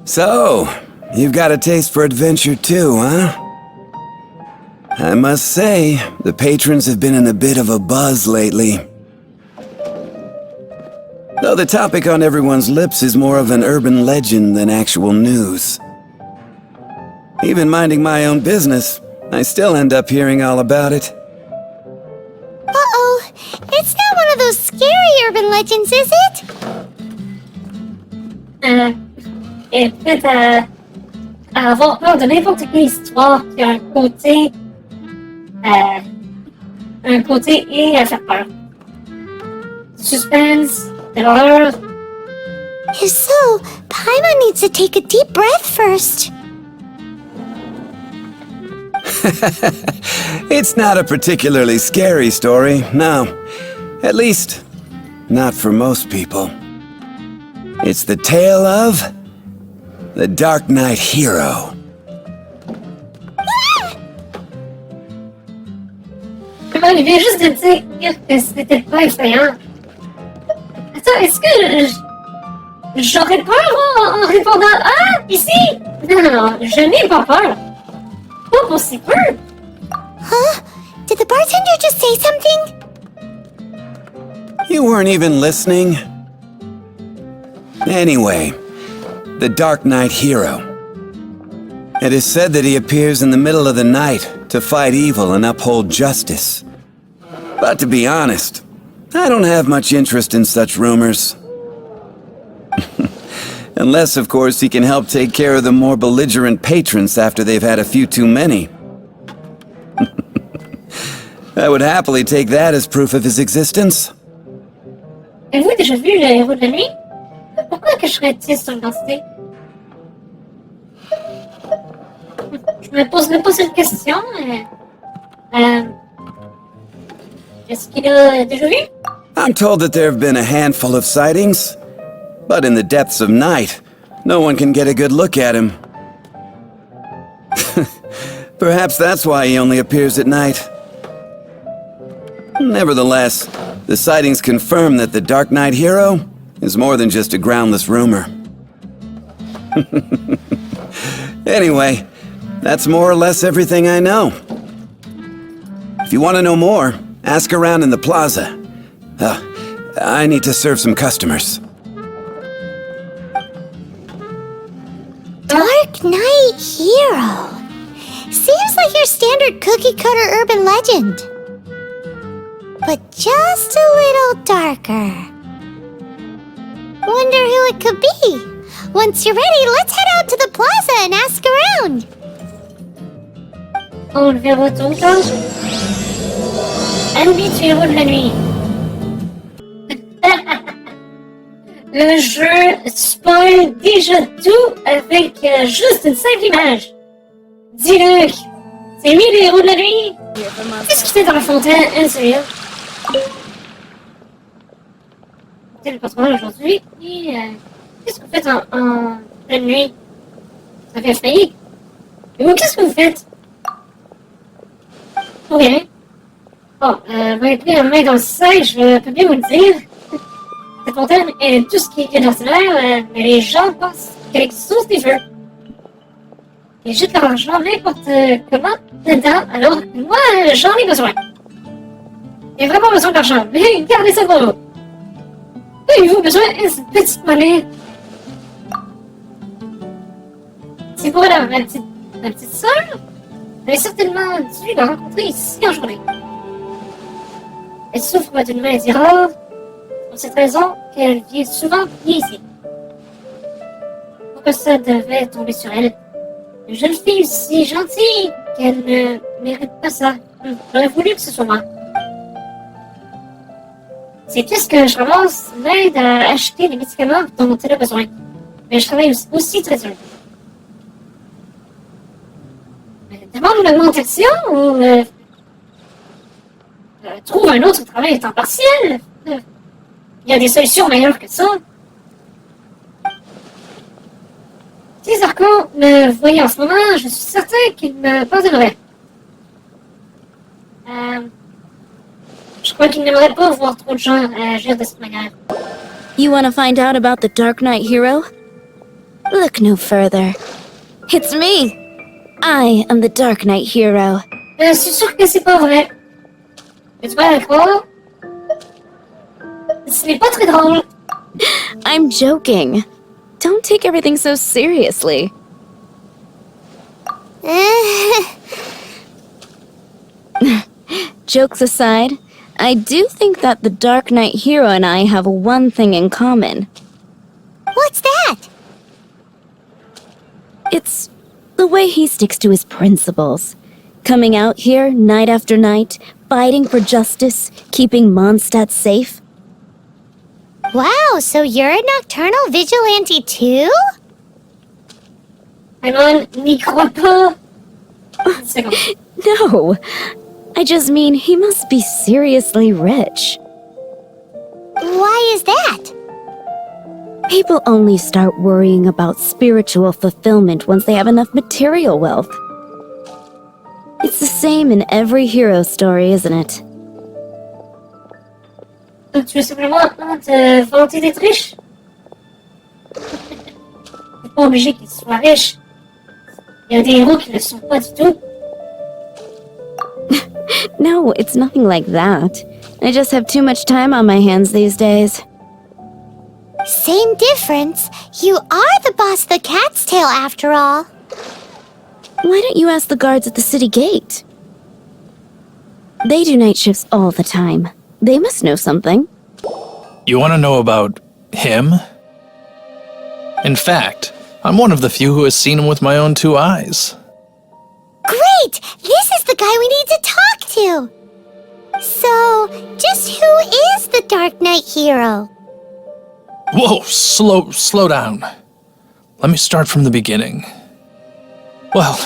So, you've got a taste for adventure too, huh? I must say, the patrons have been in a bit of a buzz lately. Though the topic on everyone's lips is more of an urban legend than actual news. Even minding my own business, I still end up hearing all about it. Uh-oh, it's not one of those scary urban legends, is it? Écoute, à avoir peur de n'importe quelle histoire qui a un côté et à faire peur. Suspense, de l'horreur. If so, Paimon needs to take a deep breath first. It's not a particularly scary story, no. At least, not for most people. It's the tale of the Dark Knight Hero. Il vient juste de dire que c'était pas effrayant. Attends, est-ce que j'aurais peur en répondant « Ah, ici! » Non, je n'ai pas peur. Pas pour si peu. Huh? Did the bartender just say something? You weren't even listening. Anyway, the Dark Knight Hero. It is said that he appears in the middle of the night to fight evil and uphold justice. But to be honest, I don't have much interest in such rumors. Unless, of course, he can help take care of the more belligerent patrons after they've had a few too many. I would happily take that as proof of his existence. Avez-vous déjà vu le héros de la nuit? Pourquoi cacherait-il son identité? Je me pose même pas cette question. Est-ce qu'il a déjà vu? I'm told that there have been a handful of sightings, but in the depths of night, no one can get a good look at him. Perhaps that's why he only appears at night. Nevertheless, the sightings confirm that the Dark Knight Hero is more than just a groundless rumor. Anyway, that's more or less everything I know. If you want to know more, ask around in the plaza. I need to serve some customers. Dark Knight Hero. Seems like your standard cookie-cutter urban legend. But just a little darker. Wonder who it could be. Once you're ready, let's head out to the plaza and ask around. On le verra tout le temps. Habituez-vous de la nuit. Le jeu spoil déjà tout avec juste une simple image. Diluc, c'est lui le héros de la nuit. Qu'est-ce qu'il fait dans la fontaine, hein, celui-là? C'est le patron aujourd'hui. Et qu'est-ce que vous faites en pleine nuit? Ça fait faillir. Et vous, qu'est-ce que vous faites? Rien. Bon, vous avez pris la main dans le sac, je peux bien vous le dire. Cette fontaine est tout ce qui est ordinaire, mais les gens pensent qu'elle exauce des feux. Ils jettent leur argent n'importe comment dedans, alors que moi, j'en ai besoin. J'ai vraiment besoin d'argent, mais gardez ça pour vous. Avez-vous besoin d'une petite monnaie? C'est pour ma petite sœur? Elle est certainement dû la rencontrer ici en journée. Elle souffre d'une maladie rare. C'est pour cette raison qu'elle vient souvent prier ici. Pourquoi ça devait tomber sur elle? Une jeune fille si gentille qu'elle ne mérite pas ça. J'aurais voulu que ce soit moi. Ces pièces que je ramasse m'aident à acheter les médicaments dont elle a besoin. Mais je travaille aussi très dur. Demande une augmentation ou trouve un autre travail à temps partiel. Il y a des solutions meilleures que ça. Si Zarko me voyait en ce moment, je suis certain qu'il me pardonnerait. Je crois qu'il n'aimerait pas voir trop de gens agir de cette manière. You want to find out about the Dark Knight Hero? Look no further. It's me. I am the Dark Knight hero. Je suis sûr que c'est pas vrai. Mais tu vas le croire? Ce n'est pas très drôle. I'm joking. Don't take everything so seriously. Jokes aside, I do think that the Dark Knight hero and I have one thing in common. What's that? It's the way he sticks to his principles. Coming out here night after night, fighting for justice, keeping Mondstadt safe. Wow, so you're a nocturnal vigilante too? Vraiment, n'y crois pas. Une seconde. No, I just mean he must be seriously rich. Why is that? People only start worrying about spiritual fulfillment once they have enough material wealth. It's the same in every hero story, isn't it? Donc tu veux simplement te vanter d'être riche? T'es pas obligé qu'il soit riche. Il y a des héros qui ne le sont pas du tout. No, it's nothing like that. I just have too much time on my hands these days. Same difference. You are the boss of the Cat's Tail after all. Why don't you ask the guards at the city gate? They do night shifts all the time. They must know something. You want to know about him? In fact, I'm one of the few who has seen him with my own 2 eyes. Great! This is the guy we need to talk to! So, just who is the Dark Knight hero? Whoa, slow down. Let me start from the beginning. Well,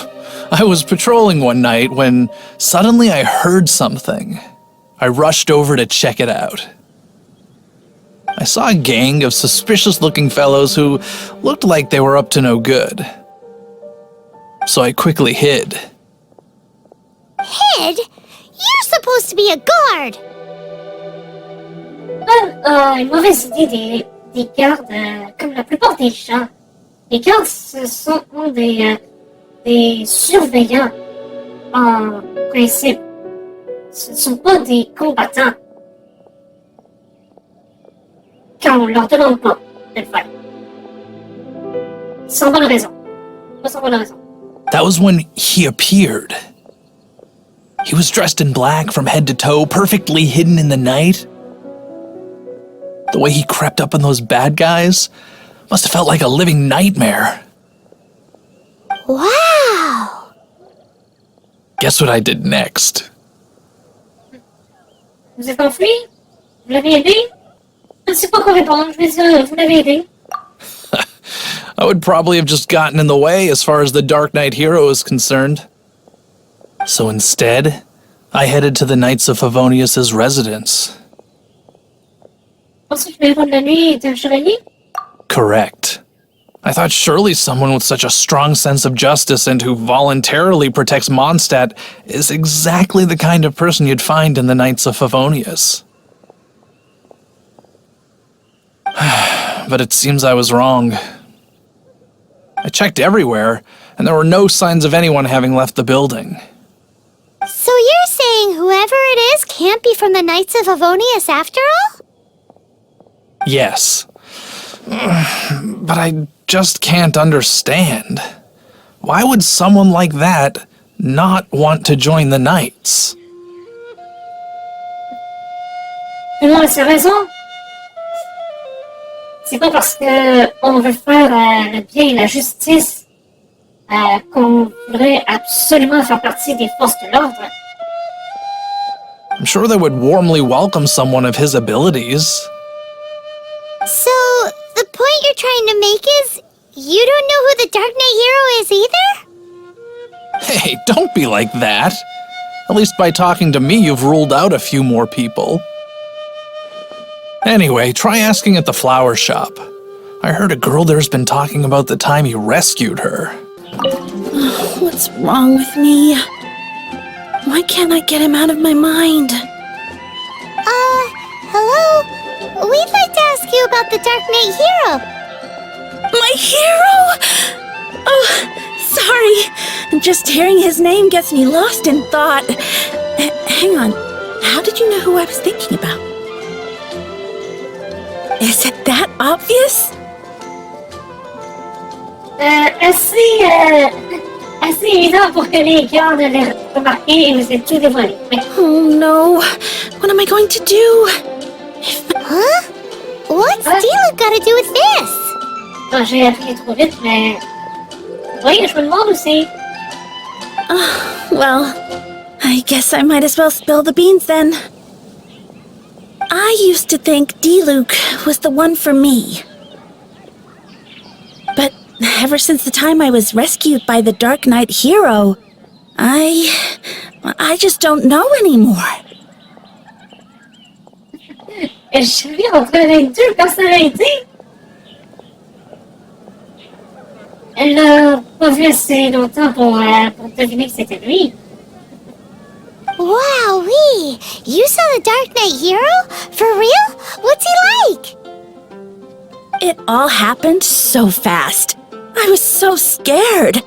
I was patrolling one night when suddenly I heard something. I rushed over to check it out. I saw a gang of suspicious-looking fellows who looked like they were up to no good. So I quickly hid. Hid? You're supposed to be a guard! Une mauvaise idée des gardes, comme la plupart des gens. Les gardes, ce sont des surveillants, en principe. Ce ne sont pas des combattants. Quand on leur demande pas de le faire. Sans bonne raison. Pas sans bonne raison. That was when he appeared. He was dressed in black from head to toe, perfectly hidden in the night. The way he crept up on those bad guys must have felt like a living nightmare. Wow! Guess what I did next? Vous êtes enfui? Vous l'avez aidé? Je ne sais pas quoi répondre. Je vais dire, vous l'avez aidé. I would probably have just gotten in the way as far as the Dark Knight hero is concerned. So instead, I headed to the Knights of Favonius' residence. Pensez que le héros de la nuit est un chevalier? Correct. I thought surely someone with such a strong sense of justice and who voluntarily protects Mondstadt is exactly the kind of person you'd find in the Knights of Favonius. But it seems I was wrong. I checked everywhere, and there were no signs of anyone having left the building. So you're saying whoever it is can't be from the Knights of Favonius after all? Yes. But I just can't understand. Why would someone like that not want to join the Knights? Non, c'est raison. C'est pas parce que on veut faire le bien et la justice qu'on voudrait absolument faire partie des forces de l'ordre. I'm sure they would warmly welcome someone of his abilities. So, the point you're trying to make is you don't know who the Dark Knight hero is either? Hey, don't be like that. At least by talking to me, you've ruled out a few more people. Anyway, try asking at the flower shop. I heard a girl there's been talking about the time he rescued her. What's wrong with me? Why can't I get him out of my mind? Hello? We'd like to ask you about the Dark Knight hero. My hero! Oh, sorry. Just hearing his name gets me lost in thought. Hang on. How did you know who I was thinking about? Is it that obvious? Assez évident pour que les gars ne l'aient remarqué et vous êtes tout dévoilé. Mais Oh no. What am I going to do? Huh? What's Diluc got to do with this? bon, j'ai appris trop vite, mais... Oui, je me demande aussi. Well, I guess I might as well spill the beans then. I used to think Diluc was the one for me. But ever since the time I was rescued by the Dark Knight hero, I just don't know anymore. Et je suis entre les deux personnalités. Elle n'a pas vu assez longtemps pour deviner que c'était lui. Wowee! You saw the Dark Knight hero? For real? What's he like? It all happened so fast. I was so scared.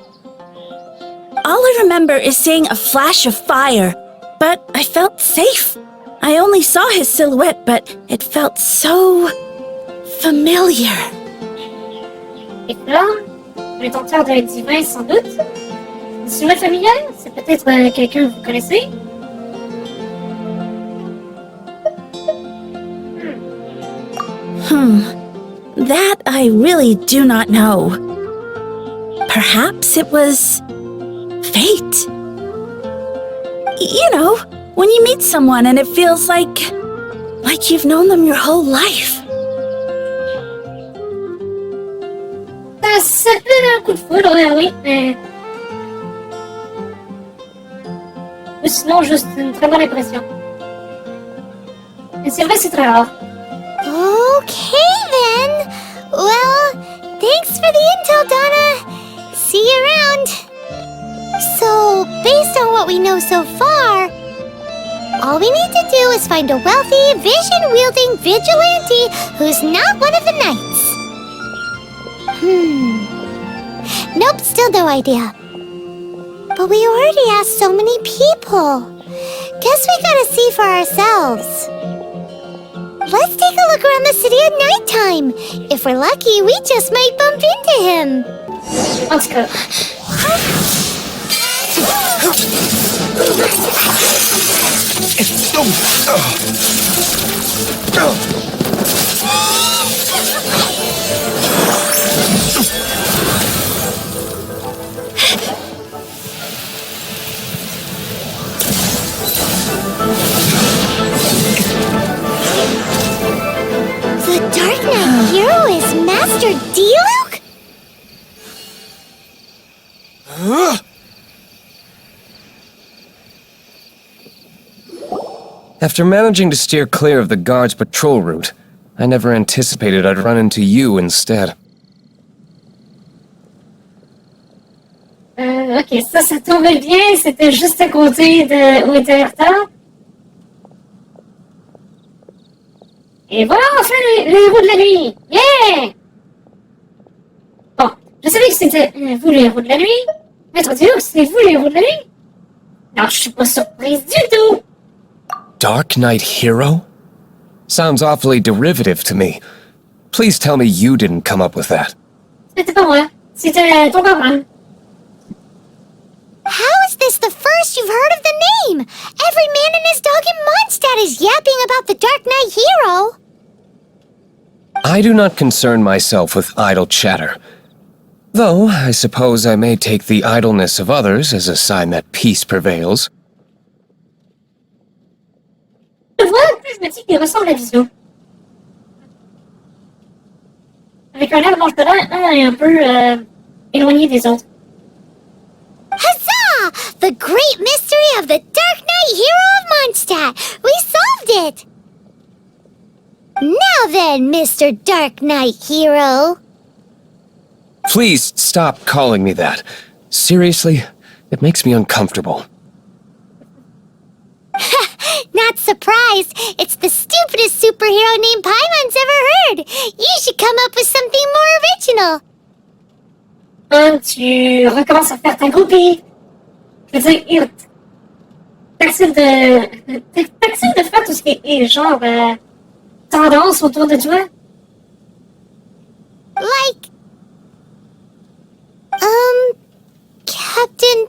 All I remember is seeing a flash of fire, but I felt safe. I only saw his silhouette, but it felt so familiar. Et là, le tenteur de divin sans doute. Une silhouette familiale? C'est peut-être quelqu'un que vous connaissez? That I really do not know. Perhaps it was fate. You know, when you meet someone and it feels like you've known them your whole life. Ça peut un coup de foudre, oui, mais... Ou sinon, juste une très bonne impression. Et c'est vrai, c'est très rare. Okay then. Well, thanks for the intel, Donna. See you around. So, based on what we know so far, all we need to do is find a wealthy, vision-wielding vigilante who's not one of the knights. Nope, still no idea. But we already asked so many people. Guess we gotta see for ourselves. Let's take a look around the city at nighttime. If we're lucky, we just might bump into him. En tout cas, The Dark Knight hero is Master Diluc? After managing to steer clear of the guard's patrol route, I never anticipated I'd run into you instead. ok, ça tombait bien, c'était juste à côté de où était Hertha. Et voilà enfin le héros de la nuit! Yeah! Bon, je savais que c'était vous le héros de la nuit. Maître Diluc, c'est vous le héros de la nuit? Alors je suis pas surprise du tout! Dark Knight hero? Sounds awfully derivative to me. Please tell me you didn't come up with that. C'était pas moi, c'était ton camarade. How is this the first you've heard of the name? Every man and his dog in Mondstadt is yapping about the Dark Knight hero. I do not concern myself with idle chatter. Though, I suppose I may take the idleness of others as a sign that peace prevails. Je vois, plus je me dis qu'il ressemble à Vision. Avec un air nonchalant et un peu éloigné des autres. Huzzah! The great mystery of the Dark Knight hero of Mondstadt! We solved it! Now then, Mr. Dark Knight hero. Please stop calling me that. Seriously, it makes me uncomfortable. Not surprised. It's the stupidest superhero named Paimon's ever heard. You should come up with something more original. Tu recommences à faire ta groupie. Je veux dire, t'acceptes de faire tout ce qui est genre tendance autour de toi. Like, Captain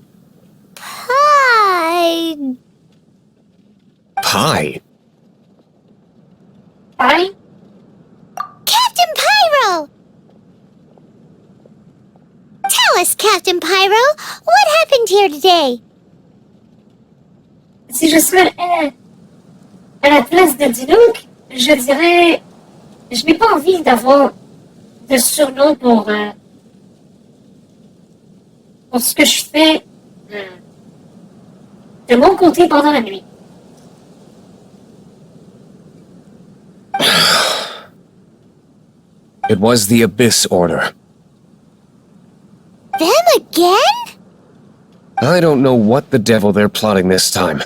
Pie. Pie? Pareil. Captain Pyro! Tell us, Captain Pyro, what happened here today? Si je serais à la place de Diluc, je dirais, je n'ai pas envie d'avoir de surnom pour ce que je fais de mon côté pendant la nuit. It was the Abyss Order. Them again? I don't know what the devil they're plotting this time.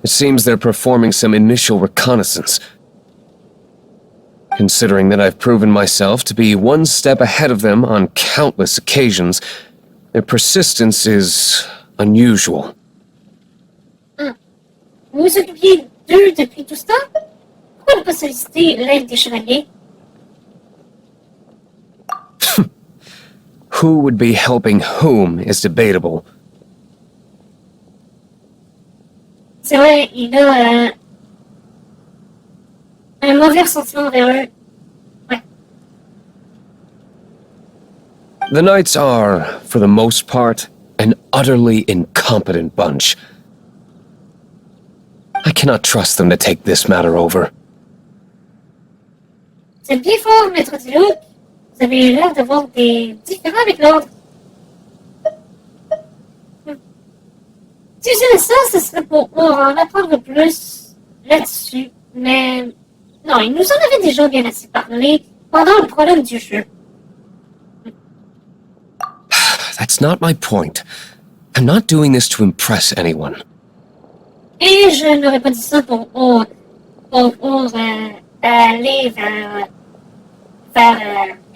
It seems they're performing some initial reconnaissance. Considering that I've proven myself to be one step ahead of them on countless occasions, their persistence is unusual. Vous vous occupiez d'eux depuis tout ce temps? Pourquoi ne pas solliciter l'aide des chevaliers? Who would be helping whom is debatable. C'est vrai, il a un mauvais ressentiment envers eux. Ouais. The Knights are, for the most part, an utterly incompetent bunch. I cannot trust them to take this matter over. C'est bien fort, Maître Diluc. Vous avez l'air d'avoir des différends avec l'ordre. Si je faisais ça, ce serait pour en apprendre plus là-dessus. Mais non, il nous en avait déjà bien assez parlé pendant le prologue du jeu. That's not my point. I'm not doing this to impress anyone. Et je n'aurais pas dit ça pour aller vers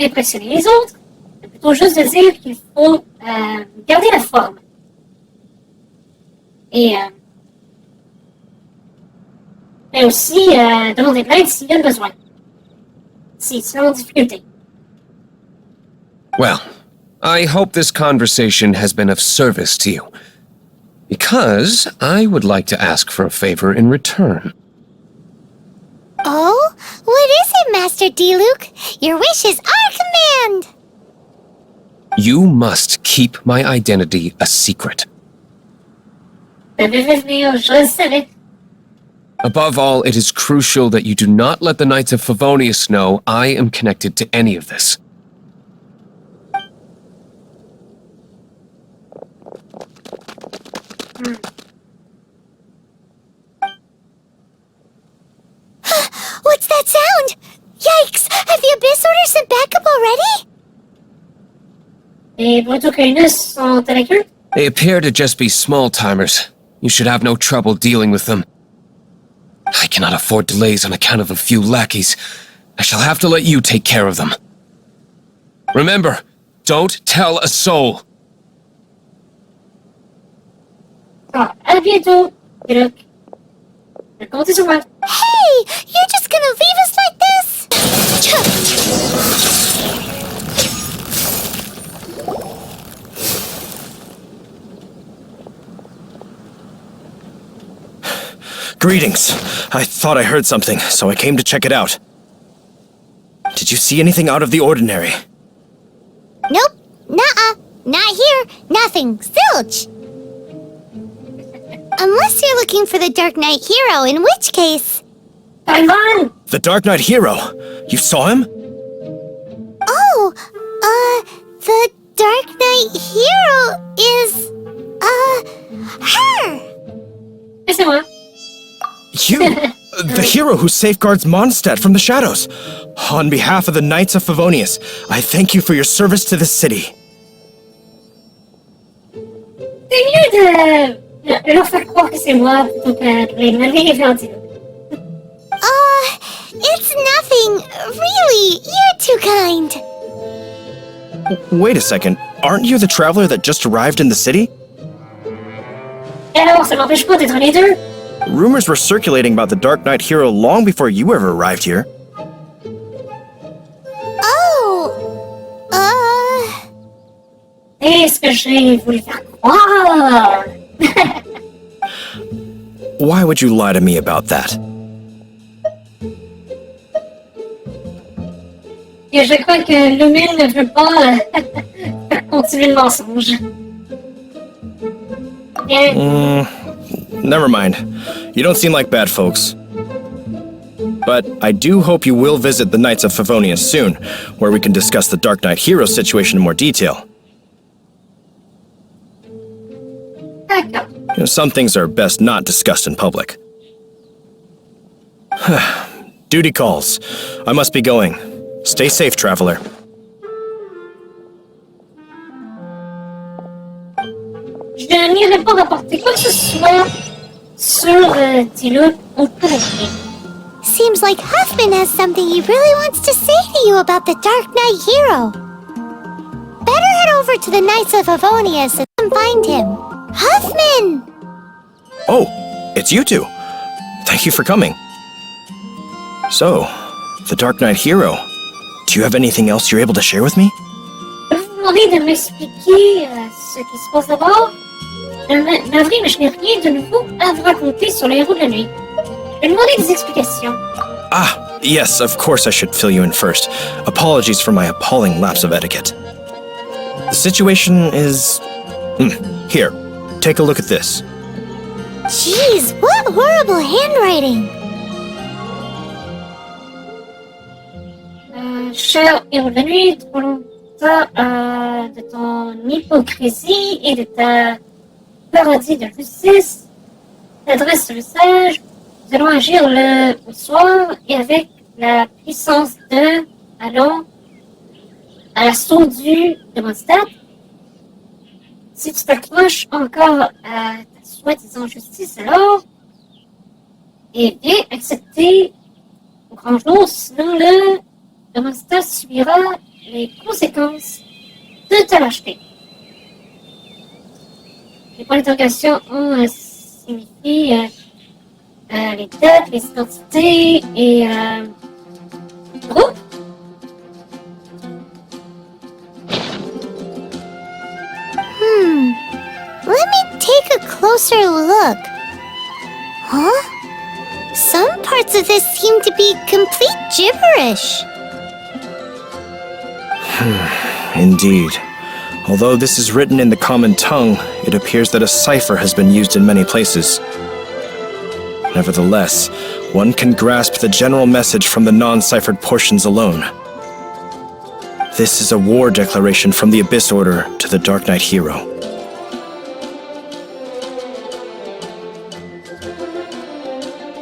impressionner les autres, mais plutôt juste de dire qu'il faut garder la forme. Et aussi demander de l'aide s'il y a besoin. S'ils sont en difficulté. Well, I hope this conversation has been of service to you. Because I would like to ask for a favor in return. Oh? What is it, Master Diluc? Your wish is our command! You must keep my identity a secret. Je le savais. Above all, it is crucial that you do not let the Knights of Favonius know I am connected to any of this. What's that sound? Yikes! Have the Abyss Order sent backup already? Les Brutocainus sont avec eux? They appear to just be small-timers. You should have no trouble dealing with them. I cannot afford delays on account of a few lackeys. I shall have to let you take care of them. Remember, don't tell a soul. Ah, à bientôt, Diluc. Comptez sur moi. Hey! You're just gonna leave us like this? Greetings. I thought I heard something, so I came to check it out. Did you see anything out of the ordinary? Nope. Nuh-uh. Not here. Nothing. Zilch. Unless you're looking for the Dark Knight hero, in which case... Paimon! The Dark Knight hero! You saw him? Oh, the Dark Knight hero is... her! C'est moi. You! The hero who safeguards Mondstadt from the shadows. On behalf of the Knights of Favonius, I thank you for your service to the city. C'est mieux de leur faire croire que c'est moi plutôt que de les mener vers Diluc. It's nothing. Really, you're too kind. Wait a second. Aren't you the traveler that just arrived in the city? Et alors, ça m'empêche pas d'être les deux? Rumors were circulating about the Dark Knight hero long before you ever arrived here. Oh, C'est ce que j'ai voulu faire croire. Why would you lie to me about that? Et je crois que l'humain ne veut pas faire continuer le mensonge. Bien. Never mind. You don't seem like bad folks. But I do hope you will visit the Knights of Favonius soon, where we can discuss the Dark Knight hero situation in more detail. D'accord. You know, some things are best not discussed in public. Duty calls. I must be going. Stay safe, traveler. Je n'irai pas rapporter quoi que ce soit sur Diluc ou Prochaines. seems like Huffman has something he really wants to say to you about the Dark Knight hero. Better head over to the Knights of Favonius and find him. Huffman! Oh, it's you two. Thank you for coming. So, the Dark Knight hero. Do you have anything else you're able to share with me? Je vais vous demander de m'expliquer ce qui se passe d'abord. Navré, mais je n'ai rien de nouveau à vous raconter sur les héros de la nuit. Je vais demander des explications. Ah, yes, of course I should fill you in first. Apologies for my appalling lapse of etiquette. The situation is... Here, take a look at this. Jeez, what horrible handwriting! Cher héros de la nuit, trouvons de ton hypocrisie et de ta parodie de justice, t'adresse le sage, nous allons agir le soir et avec la puissance de, allons, à l'assaut du Mondstadt. Si tu t'accroches encore à ta soi-disant justice, alors, et viens accepter au grand jour, sinon le Mondstadt subira les conséquences de ta lâcheté. Les points d'interrogation ont signifié les dates, les identités et groupes. Let me take a closer look. Huh? Some parts of this seem to be complete gibberish. Indeed. Although this is written in the common tongue, it appears that a cipher has been used in many places. Nevertheless, one can grasp the general message from the non-ciphered portions alone. This is a war declaration from the Abyss Order to the Dark Knight hero.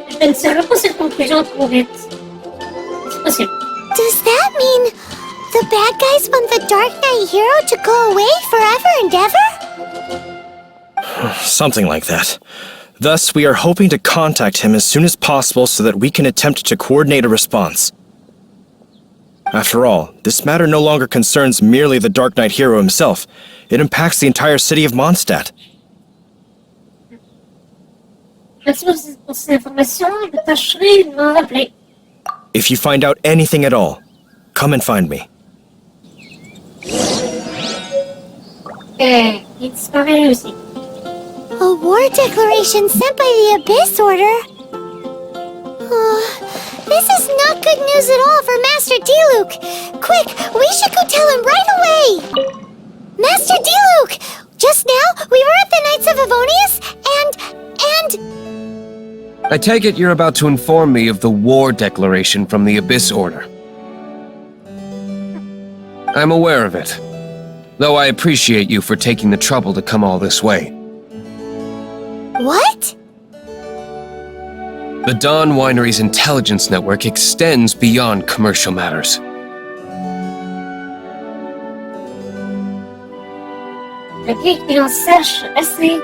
Je ne tirerai pas cette conclusion trop vite. C'est possible. Does that mean the bad guys want the Dark Knight hero to go away forever and ever? Something like that. Thus, we are hoping to contact him as soon as possible so that we can attempt to coordinate a response. After all, this matter no longer concerns merely the Dark Knight hero himself. It impacts the entire city of Mondstadt. Merci pour ces informations. Je tâcherai de m'en rappeler. If you find out anything at all, come and find me. Il disparaît aussi. A war declaration sent by the Abyss Order? This is not good news at all for Master Diluc. Quick, we should go tell him right away. Master Diluc, just now we were at the Knights of Favonius and... I take it you're about to inform me of the war declaration from the Abyss Order. I'm aware of it, though I appreciate you for taking the trouble to come all this way. What? The Dawn Winery's intelligence network extends beyond commercial matters. Quelqu'un qui en sache assez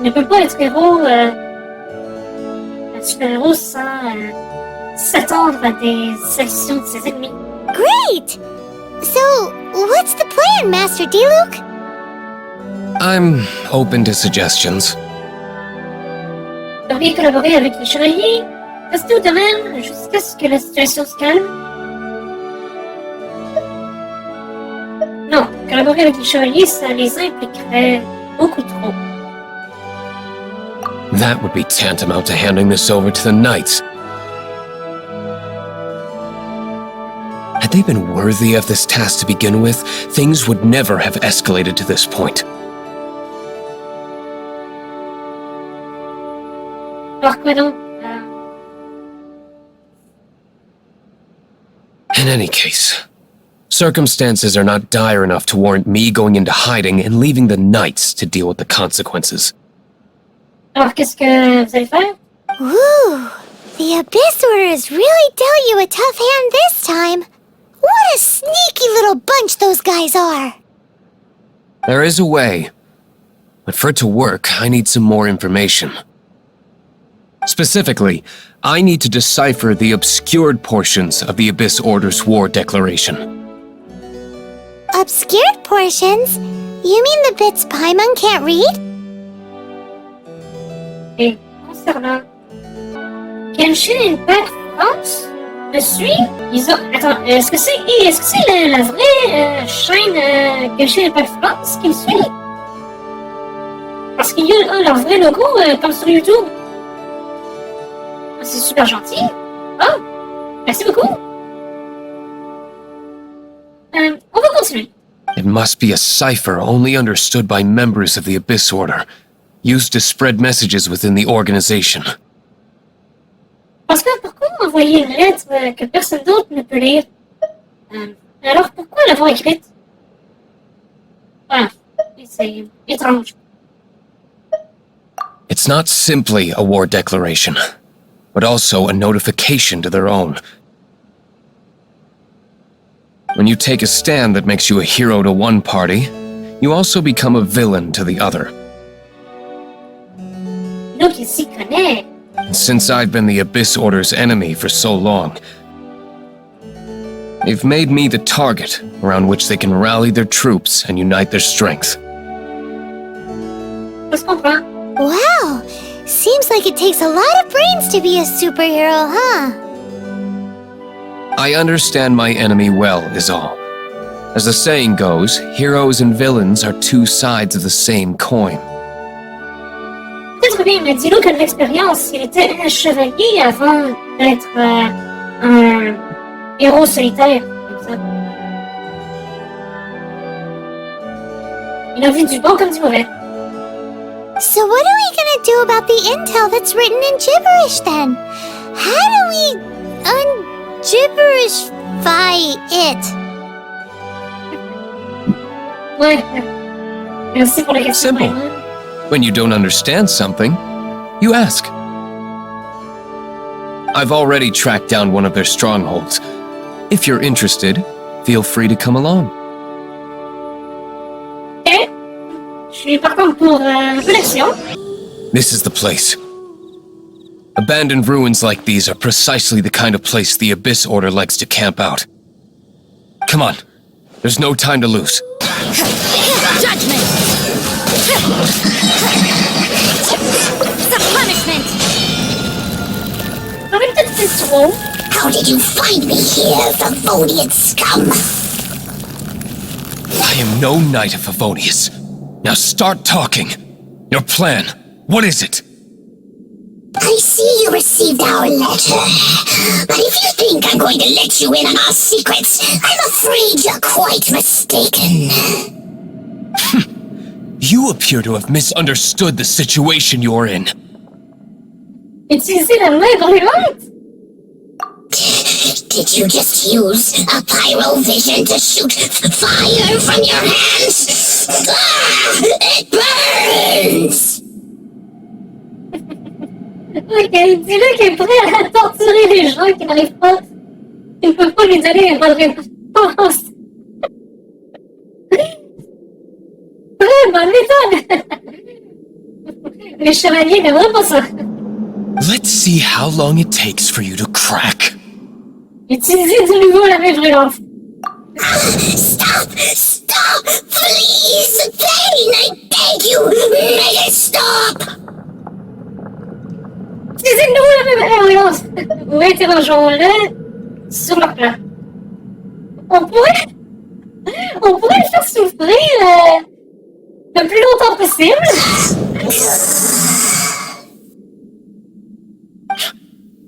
ne peut pas être héros, super-héros sans s'attendre à des actions de ses ennemis. Great! So, what's the plan, Master Diluc? I'm open to suggestions. Vous devriez collaborer avec les chevaliers, rester au domaine jusqu'à ce que la situation se calme. Non, collaborer avec les chevaliers, ça les impliquerait beaucoup trop. That would be tantamount to handing this over to the knights. Had they been worthy of this task to begin with, things would never have escalated to this point. Alors quoi donc? In any case, circumstances are not dire enough to warrant me going into hiding and leaving the knights to deal with the consequences. Alors qu'est-ce que vous allez faire? Ooh, the Abyss Order has really dealt you a tough hand this time. What a sneaky little bunch those guys are! There is a way, but for it to work, I need some more information. Specifically, I need to decipher the obscured portions of the Abyss Order's war declaration. Obscured portions? You mean the bits Paimon can't read? Et concernant Genshin Impact France, me suit? Ils ont... Attends, est-ce que c'est la vraie chaîne Genshin Impact France qui me suit? Parce qu'il y a leur vrai logo comme sur YouTube. C'est super gentil. Oh, merci beaucoup. On va continuer. It must be a cipher only understood by members of the Abyss Order, used to spread messages within the organization. Parce que pourquoi envoyer une lettre que personne d'autre ne peut lire? Alors pourquoi l'avoir écrite? Ah, c'est étrange. It's not simply a war declaration, but also a notification to their own. When you take a stand that makes you a hero to one party, you also become a villain to the other. Donc il s'y connaît. And since I've been the Abyss Order's enemy for so long, they've made me the target around which they can rally their troops and unite their strength. Ça se comprend. Wow, seems like it takes a lot of brains to be a superhero, huh? I understand my enemy well, is all. As the saying goes, heroes and villains are two sides of the same coin. Peut-être bien, mais dis-le que de l'expérience, il était un chevalier avant d'être un héros solitaire, comme ça. Il a vu du bon comme du mauvais. So what are we gonna do about the intel that's written in gibberish then? How do we un-gibberishify it? Ouais. Merci pour la question. Simple. When you don't understand something, you ask. I've already tracked down one of their strongholds. If you're interested, feel free to come along. Ok. Je suis partant pour un peu d'action. This is the place. Abandoned ruins like these are precisely the kind of place the Abyss Order likes to camp out. Come on. There's no time to lose. Judgment! The punishment! J'aurais peut-être fait trop. How did you find me here, Favonian scum? I am no knight of Favonius. Now start talking. Your plan. What is it? I see you received our letter. But if you think I'm going to let you in on our secrets, I'm afraid you're quite mistaken. You appear to have misunderstood the situation you're in. Utiliser la main brûlante? Did you just use a pyrovision to shoot fire from your hands? Ah, it burns! Ok, dis-le qu'il est prêt à torturer les gens qui n'arrivent pas. Il ne peut pas lui donner une bonne réponse. Très bonne méthode! Les chevaliers n'aimeraient pas ça. Let's see how long it takes for you to crack. Utilisez de nouveau la même violence. Stop! Stop! Please! Thane, I beg you! Make it stop! Utilisez de nouveau la même violence. Réinterrogeons-le sur leur plan. On pourrait le faire souffrir le plus longtemps possible.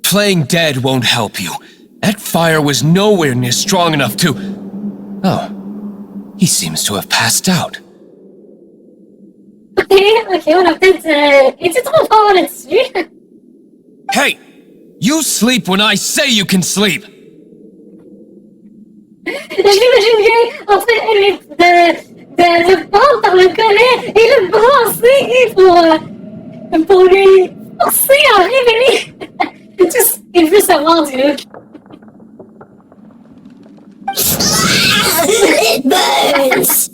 Playing dead won't help you. That fire was nowhere near strong enough to... Oh. He seems to have passed out. Ok, on a peut-être été trop fort là-dessus. Hey! You sleep when I say you can sleep! Je l'imagine bien en train de le prendre par le collet et le brasser pour lui forcer à révéler tout ce qu'il veut savoir du look. It burns!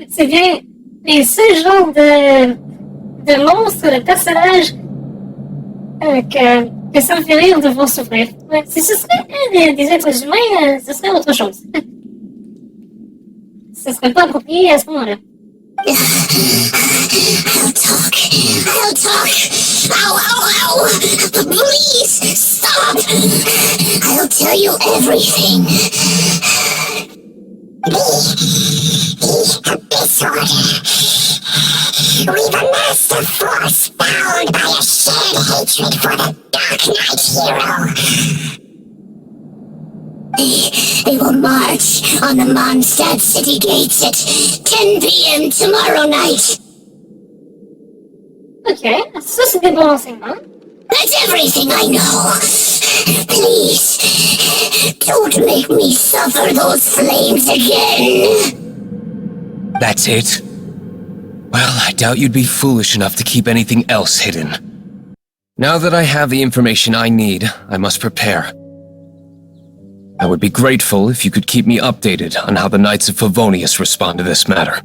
C'est bien les seuls genres de monstres, de personnages que ça me fait rire de voir souffrir. Ouais, si ce serait des êtres humains, ce serait autre chose. Ce serait pas approprié à ce moment-là. I'll talk! Ow, ow, ow! Please, stop! I'll tell you everything. Disorder. We've amassed a force bound by a shared hatred for the Dark Knight hero. They will march on the Mondstadt city gates at 10 p.m. tomorrow night. Ok, ça c'est des bons renseignements. That's everything I know. Please, don't make me suffer those flames again. That's it? Well, I doubt you'd be foolish enough to keep anything else hidden. Now that I have the information I need, I must prepare. I would be grateful if you could keep me updated on how the Knights of Favonius respond to this matter.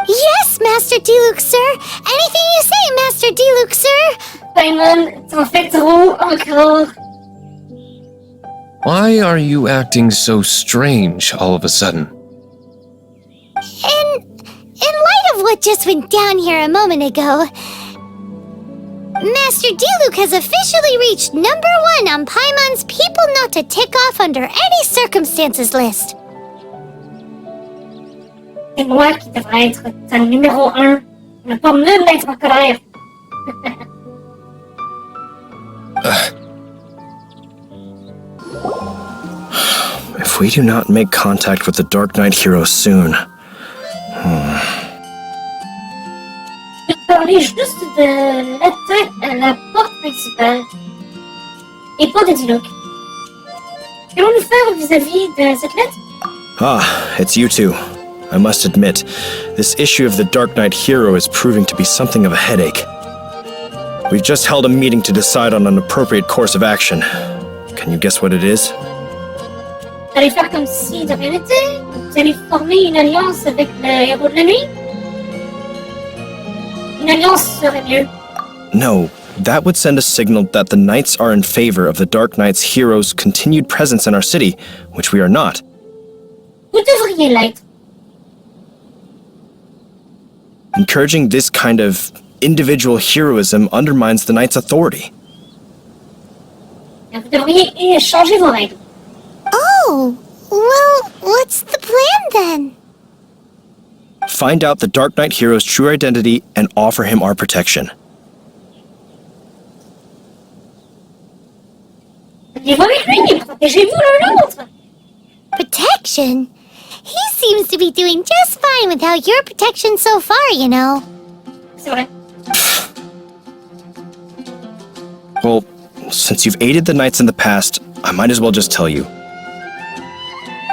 Yes, Master Diluc, sir. Anything you say, Master Diluc, sir. Paimon, t'en fais trop encore. Why are you acting so strange all of a sudden? In light of what just went down here a moment ago, Master Diluc has officially reached #1 on Paimon's people not to tick off under any circumstances list. C'est moi qui devrais être ta numéro 1, ne pas me mettre en colère. If we do not make contact with the Dark Knight hero soon... Je vais parler juste de l'attaque à la porte principale. Et pas de Diluc. Qu'allons-nous faire vis-à-vis de cette lettre? Ah, it's you two. I must admit, this issue of the Dark Knight hero is proving to be something of a headache. We've just held a meeting to decide on an appropriate course of action. Can you guess what it is? Vous allez faire comme si de rien n'était? Vous allez former une alliance avec le héros de la nuit? Une alliance serait mieux. No, that would send a signal that the Knights are in favor of the Dark Knight's hero's continued presence in our city, which we are not. Vous devriez l'être. Encouraging this kind of individual heroism undermines the Knight's authority. Vous devriez changer vos règles. Oh, well, what's the plan then? Find out the Dark Knight hero's true identity and offer him our protection. Vivez avec lui, protégez-vous l'un l'autre. Protection? He seems to be doing just fine without your protection so far, you know. C'est vrai. Well, since you've aided the Knights in the past, I might as well just tell you.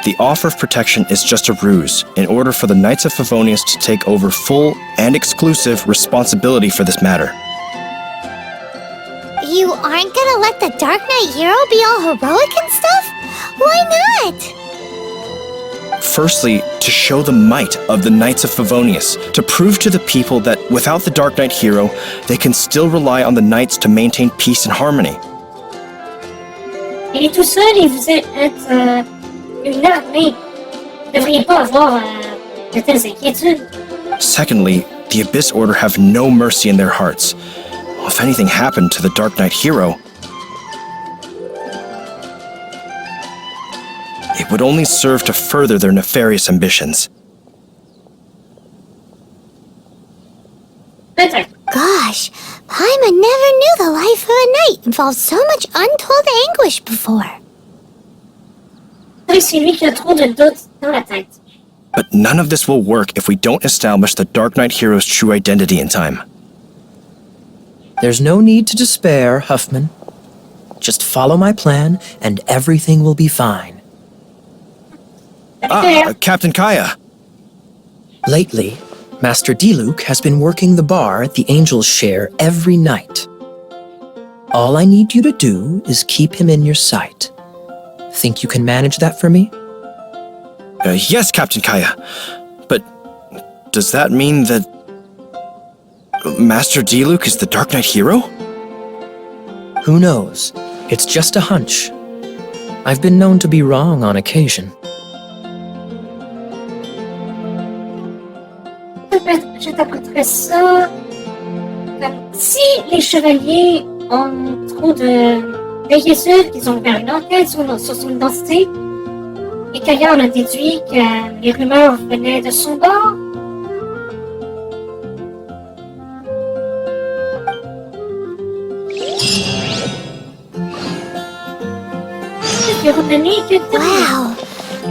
The offer of protection is just a ruse in order for the Knights of Favonius to take over full and exclusive responsibility for this matter. You aren't gonna let the Dark Knight hero be all heroic and stuff? Why not? Firstly, to show the might of the Knights of Favonius, to prove to the people that without the Dark Knight hero, they can still rely on the Knights to maintain peace and harmony. Il est tout seul et vous êtes une armée. Vous ne devriez pas avoir de telles inquiétudes. Secondly, the Abyss Order have no mercy in their hearts. If anything happened to the Dark Knight hero, it would only serve to further their nefarious ambitions. Peut-être. Gosh, Paimon never knew the life of a knight involved so much untold anguish before. C'est lui qui a trop de doutes dans la tête. But none of this will work if we don't establish the Dark Knight hero's true identity in time. There's no need to despair, Huffman. Just follow my plan, and everything will be fine. Captain Kaya. Lately, Master Diluc has been working the bar at the Angel's Share every night. All I need you to do is keep him in your sight. Think you can manage that for me? Yes, Captain Kaya. But does that mean that Master Diluc is the Dark Knight hero? Who knows? It's just a hunch. I've been known to be wrong on occasion. Je t'apporterais ça comme si les chevaliers ont trop d'inquiétude, qu'ils ont ouvert une enquête sur son identité, et qu'ailleurs on a déduit que les rumeurs venaient de son bord. Wow,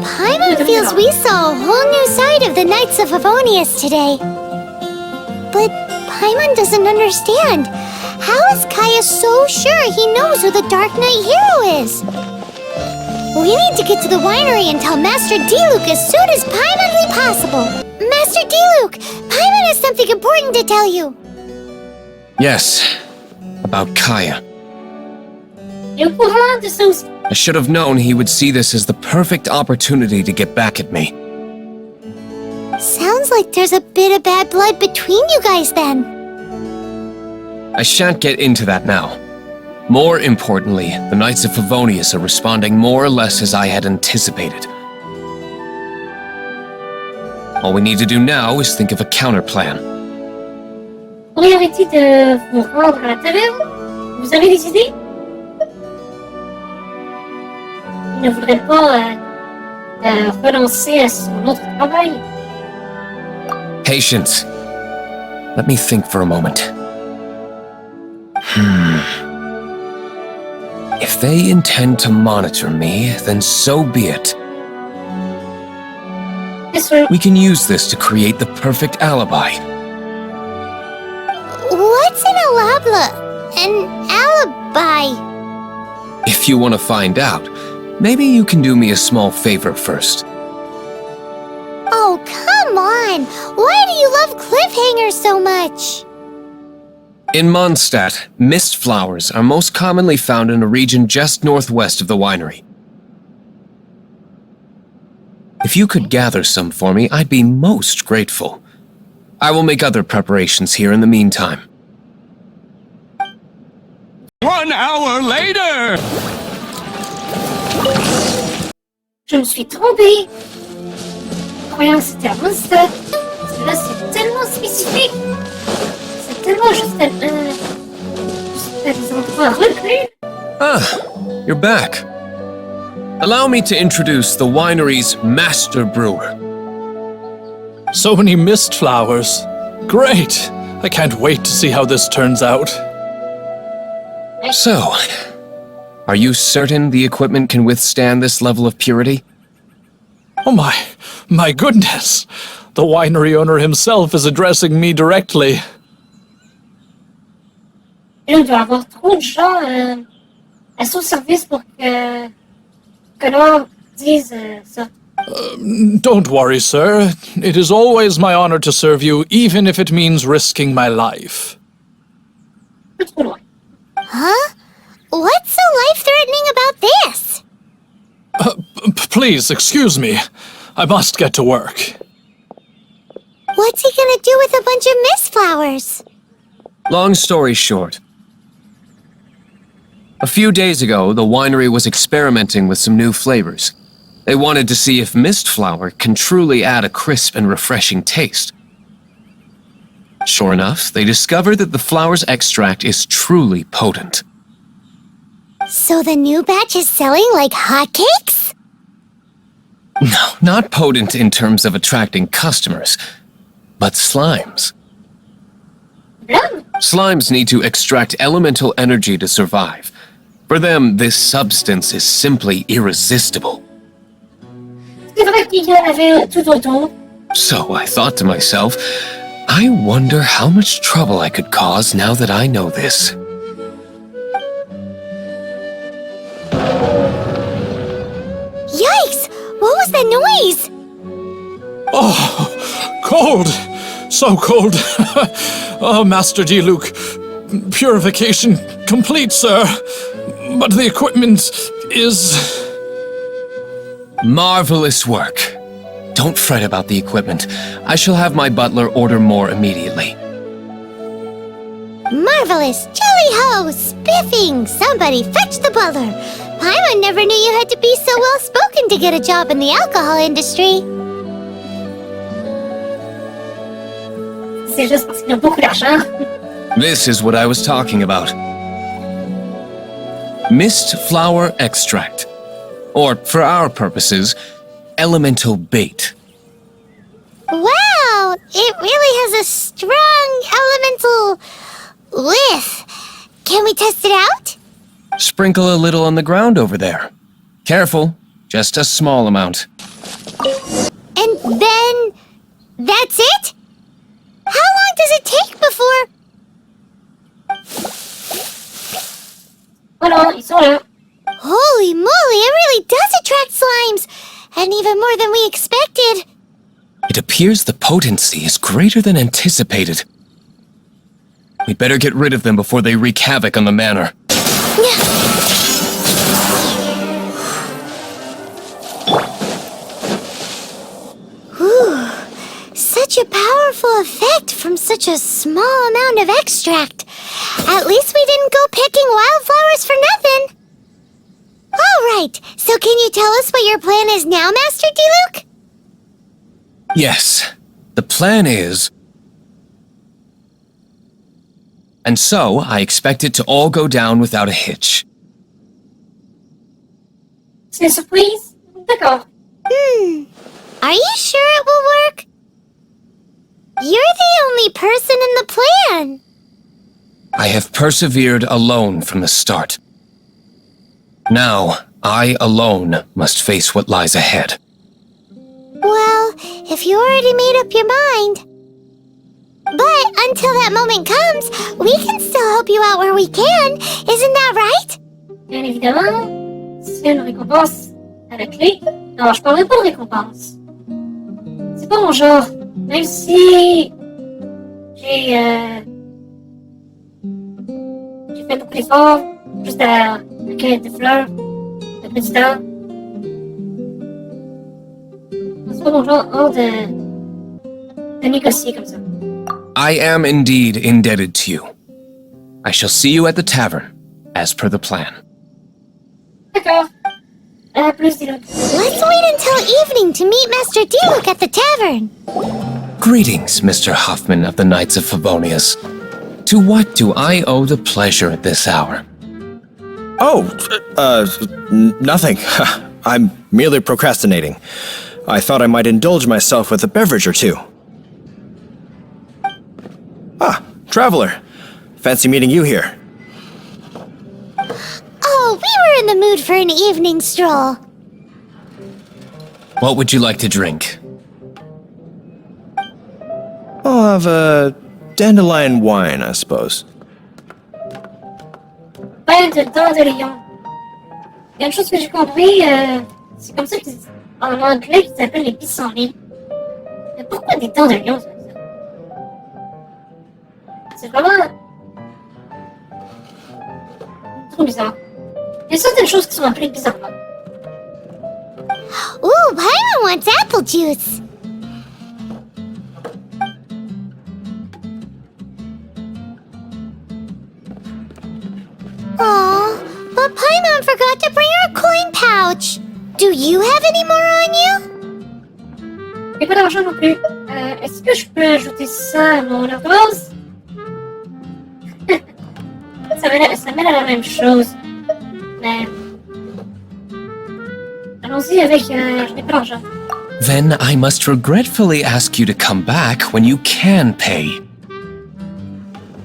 Paimon feels we saw a whole new side of the Knights of Favonius today. But Paimon doesn't understand. How is Kaya so sure he knows who the Dark Knight hero is? We need to get to the winery and tell Master Diluc as soon as Paimonly possible. Master Diluc, Paimon has something important to tell you. Yes, about Kaya. Et au courant de ça aussi. I should have known he would see this as the perfect opportunity to get back at me. Sounds like there's a bit of bad blood between you guys then. I shan't get into that now. More importantly, the Knights of Favonius are responding more or less as I had anticipated. All we need to do now is think of a counterplan. Pour y arrêter de vous rendre à la taverne, vous avez des idées? Il ne voudrait pas renoncer à son autre travail. Patience. Let me think for a moment. If they intend to monitor me, then so be it. We can use this to create the perfect alibi. What's an alabla? An alibi? If you want to find out, maybe you can do me a small favor first. Oh, come on! Why do you love cliffhangers so much? In Mondstadt, mist flowers are most commonly found in a region just northwest of the winery. If you could gather some for me, I'd be most grateful. I will make other preparations here in the meantime. 1 hour later! Je me suis trompée. Croyant que c'était à Mondstadt. Là, c'est tellement spécifique. C'est tellement juste à des endroits reculés. Ah, you're back. Allow me to introduce the winery's master brewer. So many mist flowers. Great! I can't wait to see how this turns out. So, are you certain the equipment can withstand this level of purity? Oh my goodness! The winery owner himself is addressing me directly. Il doit y avoir trop de gens à son service pour que l'on dise ça. Don't worry, sir. It is always my honor to serve you, even if it means risking my life. Un peu trop loin. Huh? What's so life-threatening about this? Please, excuse me. I must get to work. What's he gonna do with a bunch of mist flowers? Long story short. A few days ago, the winery was experimenting with some new flavors. They wanted to see if mist flower can truly add a crisp and refreshing taste. Sure enough, they discovered that the flower's extract is truly potent. So the new batch is selling like hotcakes? No, not potent in terms of attracting customers, but slimes. Blum? Slimes need to extract elemental energy to survive. For them, this substance is simply irresistible. C'est vrai qu'il y en avait tout autour. So I thought to myself, I wonder how much trouble I could cause now that I know this. Yikes! What was that noise? Oh, cold! So cold! Oh, Master Diluc, purification complete, sir. But the equipment is... Marvelous work. Don't fret about the equipment. I shall have my butler order more immediately. Marvelous! Jolly-ho! Spiffing! Somebody fetch the butler! Paimon never knew you had to be so well-spoken to get a job in the alcohol industry. C'est juste parce qu'il a beaucoup d'argent. This is what I was talking about. Mist flower extract. Or, for our purposes, elemental bait. Wow! It really has a strong elemental whiff. Can we test it out? Sprinkle a little on the ground over there. Careful, just a small amount. And then... that's it? How long does it take before... Voilà, ils sont là. Holy moly, it really does attract slimes! And even more than we expected. It appears the potency is greater than anticipated. We'd better get rid of them before they wreak havoc on the manor. Ooh, such a powerful effect from such a small amount of extract. At least we didn't go picking wildflowers for nothing. All right, so can you tell us what your plan is now, Master Diluc? Yes, the plan is... And so, I expect it to all go down without a hitch. C'est une surprise? D'accord. Are you sure it will work? You're the only person in the plan. I have persevered alone from the start. Now, I alone must face what lies ahead. Well, if you already made up your mind. But until that moment comes, we can still help you out where we can. Isn't that right? Bien évidemment, si une récompense à la clé, alors je parlerai pas de récompense. C'est pas mon genre. Même si j'ai fait beaucoup d'efforts juste à cueillir des fleurs, de petit temps. C'est pas mon genre de négocier comme ça. I am indeed indebted to you. I shall see you at the tavern, as per the plan. D'accord. À plus, Diluc. Let's wait until evening to meet Master Diluc at the tavern. Greetings, Mr. Huffman of the Knights of Favonius. To what do I owe the pleasure at this hour? Oh, nothing. I'm merely procrastinating. I thought I might indulge myself with a beverage or two. Ah, traveler. Fancy meeting you here. Oh, we were in the mood for an evening stroll. What would you like to drink? I'll have a dandelion wine, I suppose. Pain de dandelion. Il y a une chose que j'ai compris, c'est comme ça qu'ils disent. En anglais, ils s'appellent les pissenlits. Mais pourquoi des dandelions, ça? C'est vraiment... trop bizarre. Il y a certaines choses qui sont appelées bizarrement. Ooh, Paimon wants apple juice. Aw, but Paimon forgot to bring her coin pouch. Do you have any more on you? J'ai pas d'argent non plus. Est-ce que je peux ajouter ça à mon ordonnance? ça mène à la même chose. Mais... allons-y avec... je n'ai pas d'argent. Then I must regretfully ask you to come back when you can pay.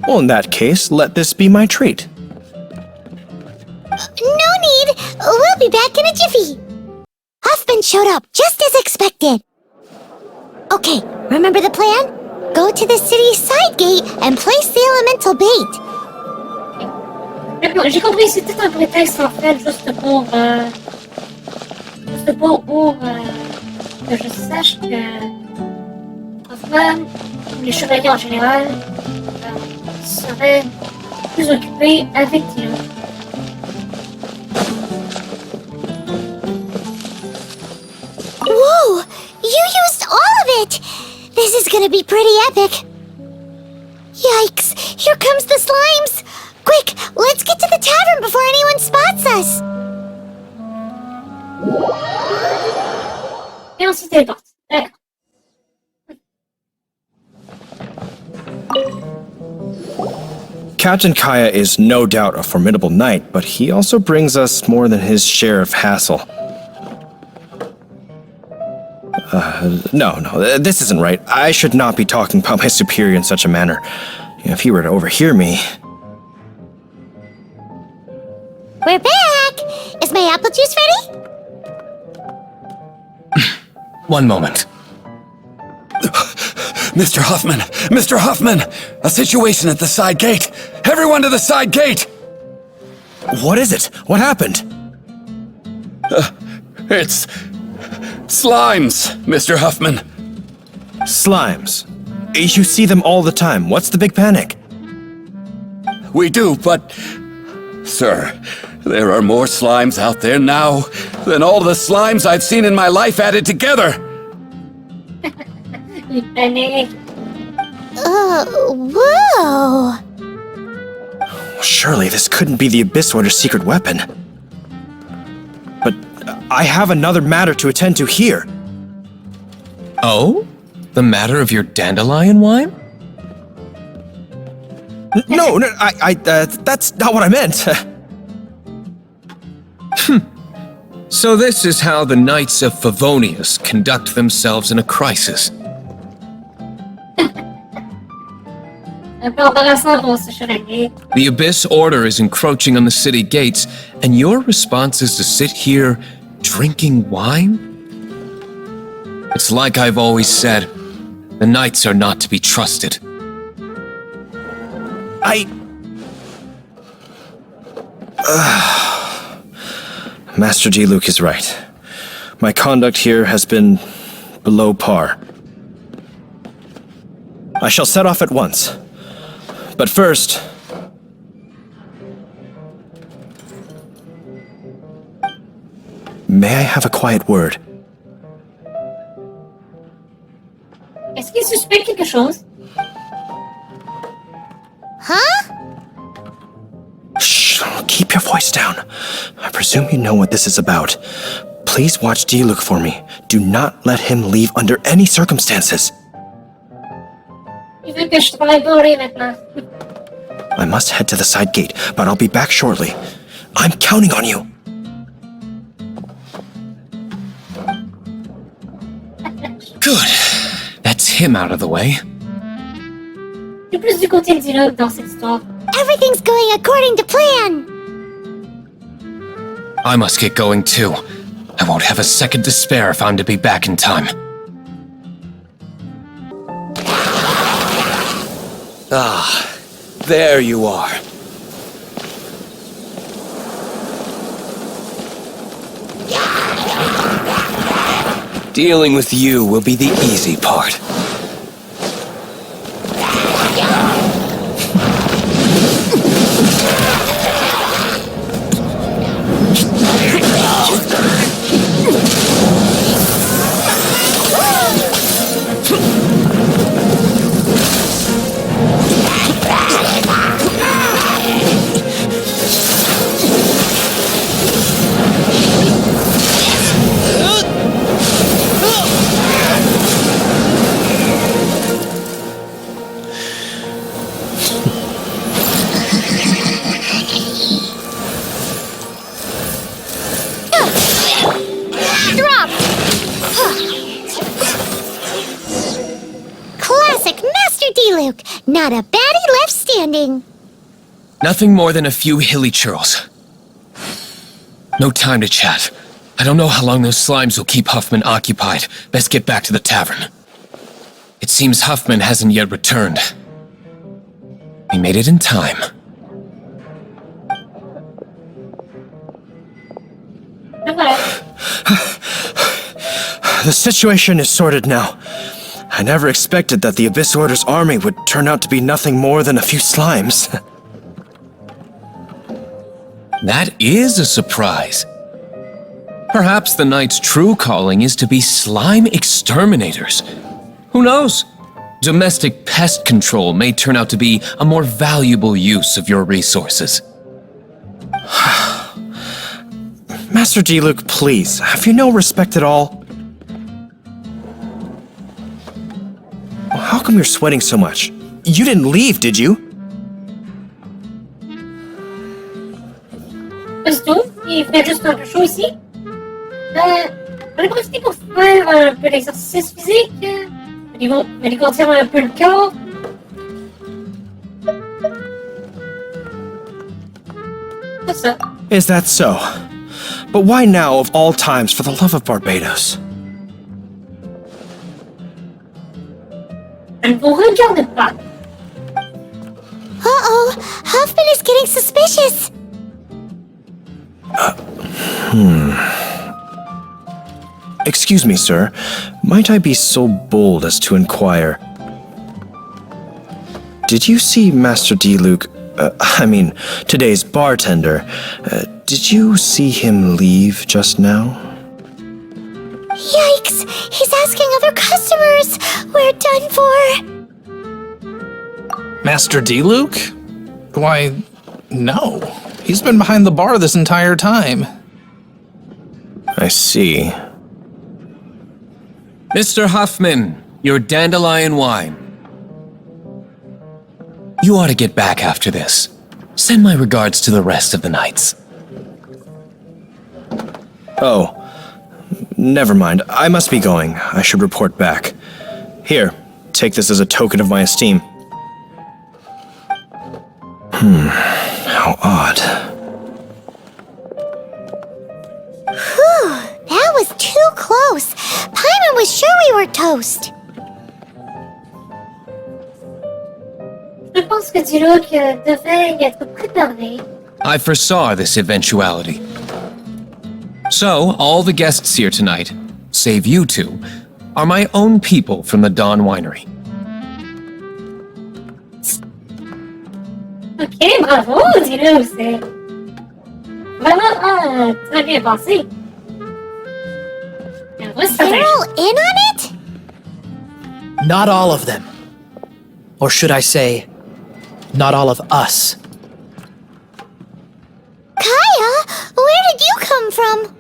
Well, in that case, let this be my treat. No need. We'll be back in a jiffy. Huffman showed up just as expected. Okay, remember the plan? Go to the city's side gate and place the elemental bait. J'ai compris, c'était un prétexte en fait, juste pour que je sache que Hoffman, ou les chevaliers en général, seraient plus occupés avec Diluc. Whoa! You used all of it! This is gonna be pretty epic. Yikes! Here comes the slimes! Quick, let's get to the tavern before anyone spots us! Et on se téléporte. D'accord. Captain Kaya is no doubt a formidable knight, but he also brings us more than his share of hassle. No, this isn't right. I should not be talking about my superior in such a manner. If he were to overhear me... We're back! Is my apple juice ready? One moment. Mr. Hoffman! Mr. Hoffman! A situation at the side gate! Everyone to the side gate! What is it? What happened? It's... slimes, Mr. Huffman. Slimes. You see them all the time. What's the big panic? We do, but... Sir, there are more slimes out there now than all the slimes I've seen in my life added together! Panique. Whoa! Surely this couldn't be the Abyss Order's secret weapon. But I have another matter to attend to here. Oh? The matter of your dandelion wine? No, that's not what I meant. So this is how the Knights of Favonius conduct themselves in a crisis. Un peu embarrassant pour ce chevalier. The Abyss Order is encroaching on the city gates, and your response is to sit here drinking wine? It's like I've always said, the Knights are not to be trusted. Master Diluc is right. My conduct here has been below par. I shall set off at once. But first... May I have a quiet word? Est-ce qu'il suspecte quelque chose? Huh? Shh, keep your voice down. I presume you know what this is about. Please watch Diluc for me. Do not let him leave under any circumstances. Il veut que je travaille pour lui maintenant. I must head to the side gate, but I'll be back shortly. I'm counting on you. Good. That's him out of the way. Je suis plus du côté de Diluc dans cette histoire. Everything's going according to plan! I must get going too. I won't have a second to spare if I'm to be back in time. Ah, there you are. Dealing with you will be the easy part. Diluc, not a baddie left standing. Nothing more than a few hilly churls. No time to chat. I don't know how long those slimes will keep Huffman occupied. Best get back to the tavern. It seems Huffman hasn't yet returned. We made it in time. The situation is sorted now. I never expected that the Abyss Order's army would turn out to be nothing more than a few slimes. That is a surprise. Perhaps the Knight's true calling is to be slime exterminators. Who knows? Domestic pest control may turn out to be a more valuable use of your resources. Master Diluc, please, have you no respect at all? How come you're sweating so much? You didn't leave, did you? Pas du tout. Il fait juste un peu chaud ici. On est profité pour faire un peu d'exercice physique. Alimenter un peu le corps. C'est ça. Is that so? But why now of all times, for the love of Barbados? Je ne vous regarde pas. Uh-oh, Huffman is getting suspicious. Excuse me, sir. Might I be so bold as to inquire? Did you see Master Diluc, today's bartender, did you see him leave just now? Yikes, he's asking other customers. We're done for. Master Diluc? Why, no. He's been behind the bar this entire time. I see. Mr. Huffman, your dandelion wine. You ought to get back after this. Send my regards to the rest of the knights. Oh, never mind. I must be going. I should report back. Here, take this as a token of my esteem. How odd. Whew, that was too close. Paimon was sure we were toast. Je pense que Diluc devait y être préparé. I foresaw this eventuality. So, all the guests here tonight, save you two, are my own people from the Dawn Winery. Ok, bravo, Diluc, c'est vraiment très bien pensé. They're all in on it? Not all of them. Or should I say, not all of us. Kaya, where did you come from?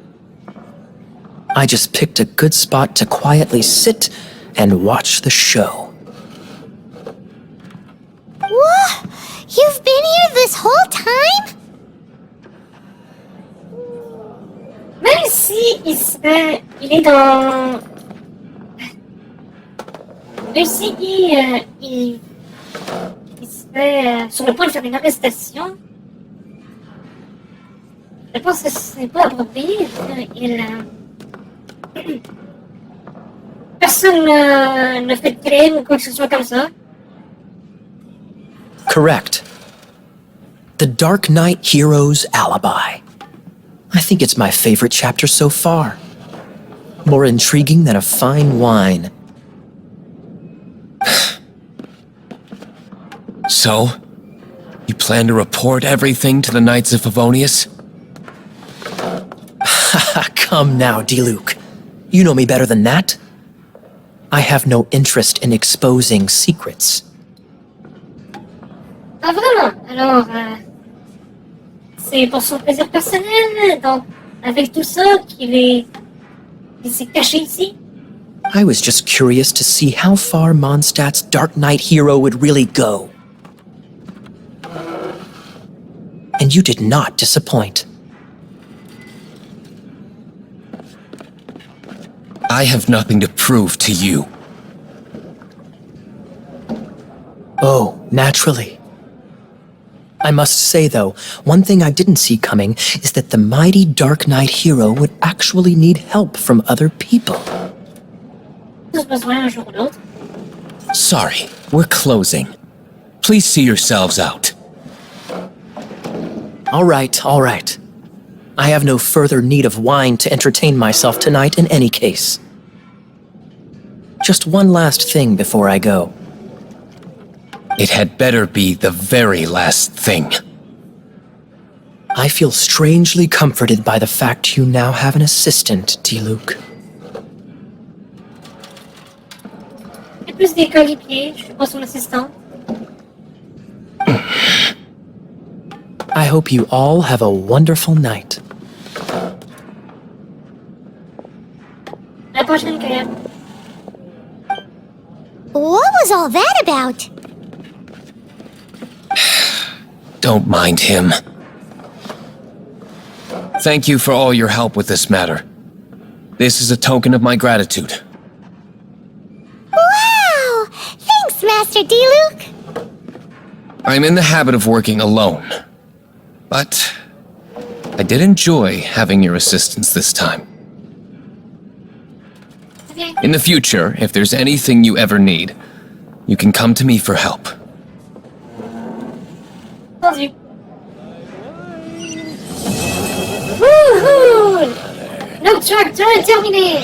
I just picked a good spot to quietly sit and watch the show. What? You've been here this whole time? Même si il est dans... Même si il serait sur le point de faire une arrestation, je pense que ce n'est pas approprié. Personne ne fait de crime ou quoi que ce soit comme ça. Correct. The Dark Knight Hero's Alibi. I think it's my favorite chapter so far. More intriguing than a fine wine. So, you plan to report everything to the Knights of Favonius? Come now, Diluc. You know me better than that. I have no interest in exposing secrets. Ah vraiment? Alors, c'est pour son plaisir personnel, donc avec tout ça qu'il s'est caché ici? I was just curious to see how far Mondstadt's Dark Knight hero would really go. And you did not disappoint. I have nothing to prove to you. Oh, naturally. I must say, though, one thing I didn't see coming is that the mighty Dark Knight hero would actually need help from other people. Tous besoin un jour ou l'autre. Sorry, we're closing. Please see yourselves out. All right. I have no further need of wine to entertain myself tonight in any case. Just one last thing before I go. It had better be the very last thing. I feel strangely comforted by the fact you now have an assistant, Diluc. Et plus des colis pieds, je suis pas son assistant. I hope you all have a wonderful night. La prochaine quête. What was all that about? Don't mind him. Thank you for all your help with this matter. This is a token of my gratitude. Wow! Thanks, Master Diluc! I'm in the habit of working alone, but I did enjoy having your assistance this time. In the future, if there's anything you ever need, you can come to me for help. Entendu. Wouhou! Notre chapter est terminé!